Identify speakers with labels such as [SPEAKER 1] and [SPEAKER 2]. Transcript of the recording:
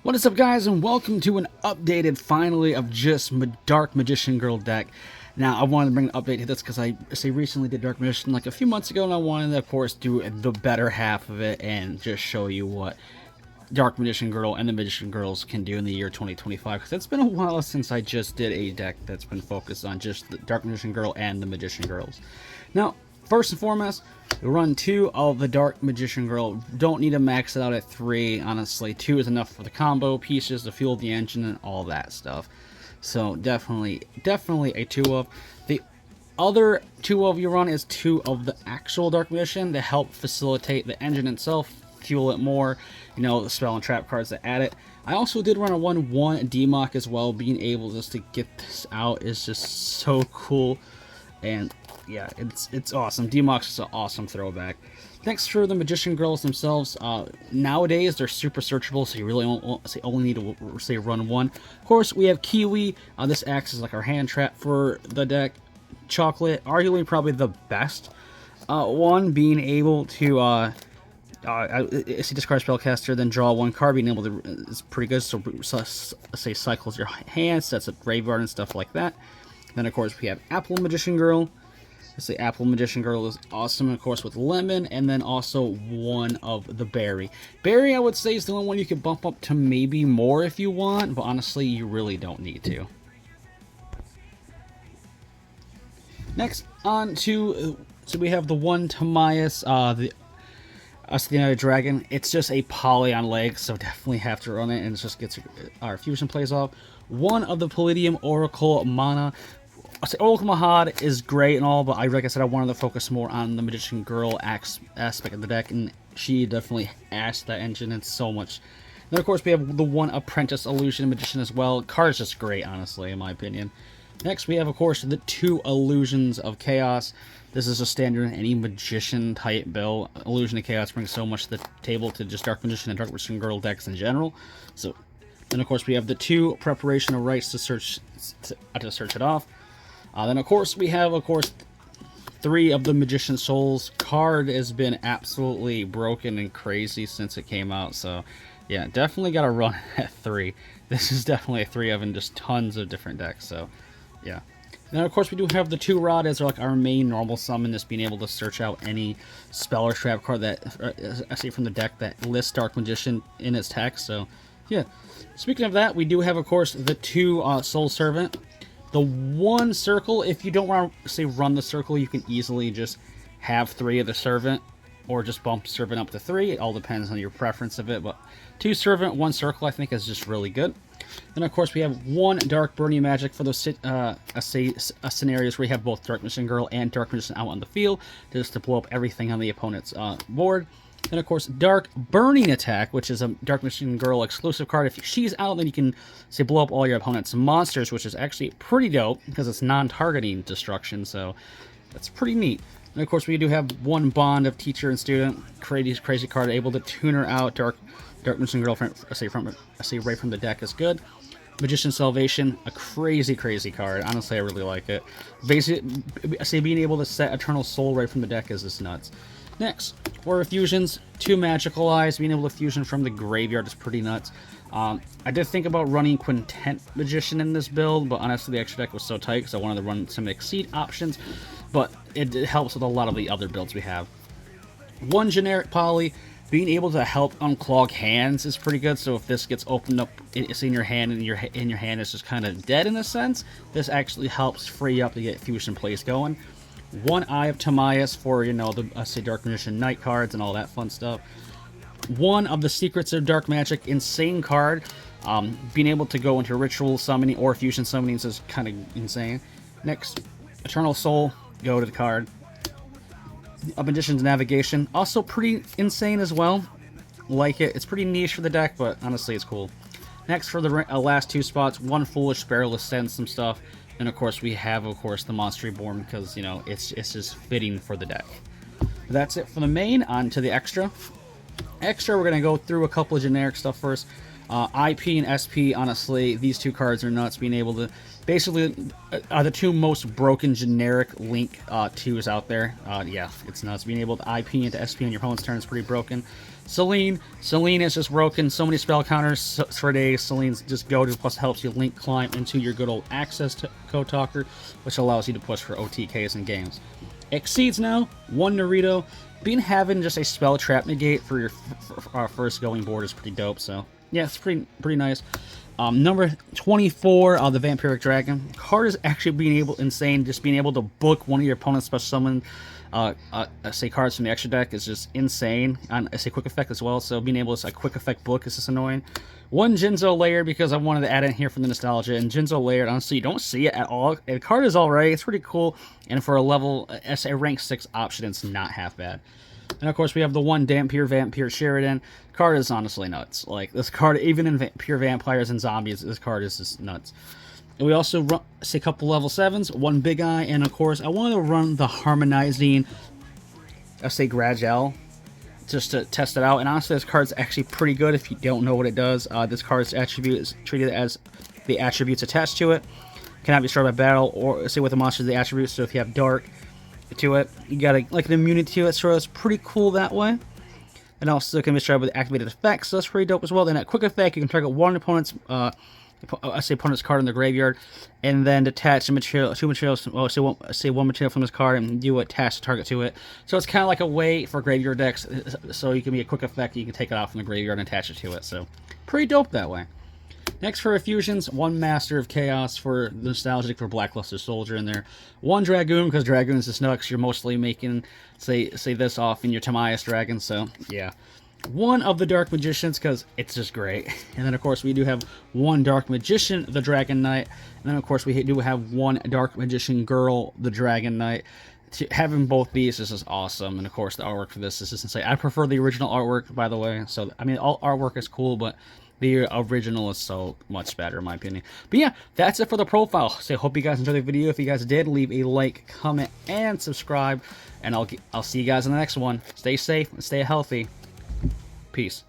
[SPEAKER 1] What is up, guys, and welcome to an updated, finally, of just Dark Magician Girl deck. Now, I wanted to bring an update to this because I recently did Dark Magician like a few months ago, and I wanted to, of course, do the better half of it and just show you what Dark Magician Girl and the Magician Girls can do in the year 2025, because it's been a while since I just did a deck that's been focused on just the Dark Magician Girl and the Magician Girls. Now, first and foremost, we run 2 of the Dark Magician Girl. Don't need to max it out at 3, honestly. 2 is enough for the combo pieces, to fuel the engine, and all that stuff. So definitely a 2 of. The other 2 of you run is 2 of the actual Dark Magician to help facilitate the engine itself, fuel it more, you know, the spell and trap cards that add it. I also did run a 1/1 DMOC as well. Being able just to get this out is just so cool, and yeah, it's awesome. DMOX is an awesome throwback. Next, for the Magician Girls themselves, nowadays they're super searchable, so you really only need to run 1. Of course, we have Kiwi. This acts as like our hand trap for the deck. Chocolate, arguably probably the best one, being able to discard spellcaster, then draw 1 card. Being able to is pretty good. So say cycles your hand, sets up graveyard and stuff like that. Then of course we have Apple Magician Girl. The Apple Magician Girl is awesome, of course, with Lemon, and then also 1 of the Berry. Berry, I would say, is the only one you could bump up to maybe more if you want, but honestly, you really don't need to. Next, on to, so we have the 1 Tamias, the Asthenia Dragon. It's just a poly on legs, so definitely have to run it, and it just gets our fusion plays off. 1 of the Palladium Oracle Mana. Oracle Mahad is great and all, but like I said, I wanted to focus more on the Magician Girl aspect of the deck, and she definitely adds that engine and so much. Then, of course, we have the 1 Apprentice Illusion Magician as well. Card is just great, honestly, in my opinion. Next, we have, of course, the 2 Illusions of Chaos. This is a standard in any Magician-type build. Illusion of Chaos brings so much to the table to just Dark Magician and Dark Magician Girl decks in general. So, then, of course, we have the 2 Preparation of Rites to search it off. Then, of course, we have, 3 of the Magician Souls. Card has been absolutely broken and crazy since it came out, so yeah, definitely got to run at 3. This is definitely a 3 of in just tons of different decks, so yeah. Then, of course, we do have the 2 Rod as like our main normal summon, just being able to search out any spell or trap card that, I see from the deck, that lists Dark Magician in its text, so yeah. Speaking of that, we do have, of course, the 2 Soul Servant. The 1 Circle, if you don't want to, run the Circle, you can easily just have 3 of the Servant, or just bump Servant up to 3. It all depends on your preference of it, but 2 Servant, 1 Circle, I think is just really good. Then, of course, we have 1 Dark Burning Magic for those scenarios where you have both Dark Magician Girl and Dark Magician out on the field, just to blow up everything on the opponent's board. Then, of course, Dark Burning Attack, which is a Dark Magician Girl exclusive card. If she's out, then you can, blow up all your opponent's monsters, which is actually pretty dope, because it's non-targeting destruction, so that's pretty neat. And, of course, we do have 1 Bond of Teacher and Student. Crazy card, able to tune her out. Dark Magician Girl, right from the deck is good. Magician Salvation, a crazy card. Honestly, I really like it. Basically, being able to set Eternal Soul right from the deck is just nuts. Next, for fusions, 2 Magical Eyes. Being able to fusion from the graveyard is pretty nuts. I did think about running Quintet Magician in this build, but honestly the extra deck was so tight because I wanted to run some Exceed options, but it helps with a lot of the other builds we have. 1 Generic Poly. Being able to help unclog hands is pretty good, so if this gets opened up, it's in your hand, and your hand is just kind of dead in a sense, this actually helps free up to get fusion plays going. 1 Eye of Tamias for, you know, the Dark Magician Knight cards and all that fun stuff. 1 of the Secrets of Dark Magic insane card. Being able to go into ritual summoning or fusion summoning is kind of insane. Next, Eternal Soul, go to the card. A Magician's Navigation, also pretty insane as well. Like it. It's pretty niche for the deck, but honestly it's cool. Next, for the last 2 spots, 1 Foolish Sparrow to send some stuff. And, of course, we have, the Monster Reborn, because, you know, it's just fitting for the deck. That's it for the main. On to the extra. We're going to go through a couple of generic stuff first. IP and SP, honestly, these 2 cards are nuts. Being able to, basically, are the 2 most broken generic Link 2s out there. Yeah, it's nuts. Being able to IP into SP on your opponent's turn is pretty broken. Celine. Celine is just broken. So many spell counters for days. Celine's just go-to, plus helps you link climb into your good old access to Code Talker, which allows you to push for OTKs in games. Exceeds now, 1 Naruto. Being having just a spell trap negate for your first going board is pretty dope, so yeah, it's pretty nice. Number 24, the Vampiric Dragon. Card is actually being insane. Just being able to book one of your opponent's special summon, say cards from the extra deck is just insane. On say quick effect as well. So being able to quick effect book is just annoying. 1 Jinzo Layered because I wanted to add in here for the nostalgia. And Jinzo Layered, honestly, you don't see it at all. The card is alright. It's pretty cool. And for a level, a rank 6 option, it's not half bad. And of course, we have the 1 Dampier Vampire Sheridan. Card is honestly nuts. Like, this card, even in pure vampires and zombies, this card is just nuts. And we also run, say, a couple level 7s, 1 Big Eye, and of course, I wanted to run the Harmonizing, say, Gragel, just to test it out. And honestly, this card's actually pretty good if you don't know what it does. This card's attribute is treated as the attributes attached to it. Cannot be destroyed by battle, or say with the monsters, the attributes. So if you have Dark to it, you got like an immunity to it, so it's pretty cool that way. And also can be destroyed with activated effects, so that's pretty dope as well. Then at quick effect, you can target one opponent's opponent's card in the graveyard, and then detach a material, 2 materials, well, say one material from this card, and you attach the target to it. So it's kind of like a way for graveyard decks, so you can be a quick effect, you can take it out from the graveyard and attach it to it. So pretty dope that way. Next for Effusions, 1 Master of Chaos for the nostalgic for Blackluster Soldier in there. 1 Dragoon, because Dragoon's just nuts. You're mostly making, say this off in your Timaeus Dragon, so yeah. 1 of the Dark Magicians, because it's just great. And then, of course, we do have 1 Dark Magician, the Dragon Knight. And then, of course, we do have 1 Dark Magician Girl, the Dragon Knight. Having both these is just awesome. And, of course, the artwork for this is just insane. I prefer the original artwork, by the way. So, I mean, all artwork is cool, but the original is so much better, in my opinion. But yeah, that's it for the profile. So I hope you guys enjoyed the video. If you guys did, leave a like, comment, and subscribe. And I'll see you guys in the next one. Stay safe and stay healthy. Peace.